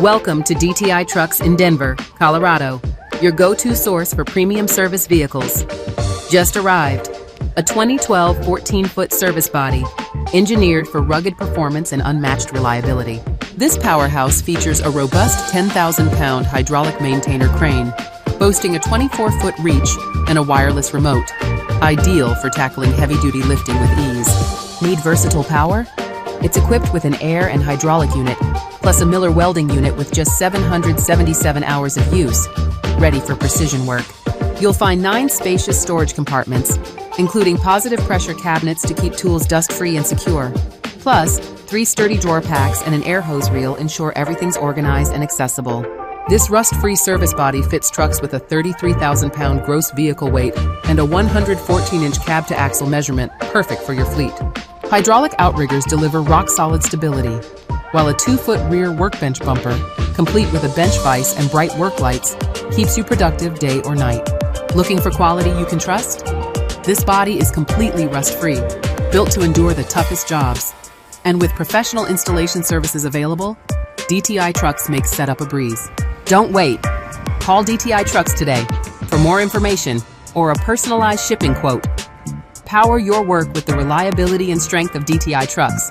Welcome to DTI Trucks in Denver, Colorado, your go-to source for premium service vehicles. Just arrived, a 2012 14-foot service body, engineered for rugged performance and unmatched reliability. This powerhouse features a robust 10,000-pound hydraulic maintainer crane, boasting a 24-foot reach and a wireless remote, ideal for tackling heavy-duty lifting with ease. Need versatile power? It's equipped with an air and hydraulic unit, plus a Miller welding unit with just 777 hours of use, ready for precision work. You'll find 9 spacious storage compartments, including positive pressure cabinets to keep tools dust-free and secure. Plus, 3 sturdy drawer packs and an air hose reel ensure everything's organized and accessible. This rust-free service body fits trucks with a 33,000-pound gross vehicle weight and a 114-inch cab-to-axle measurement, perfect for your fleet. Hydraulic outriggers deliver rock-solid stability, while a 2-foot rear workbench bumper, complete with a bench vise and bright work lights, keeps you productive day or night. Looking for quality you can trust? This body is completely rust-free, built to endure the toughest jobs. And with professional installation services available, DTI Trucks makes setup a breeze. Don't wait. Call DTI Trucks today for more information or a personalized shipping quote. Power your work with the reliability and strength of DTI Trucks.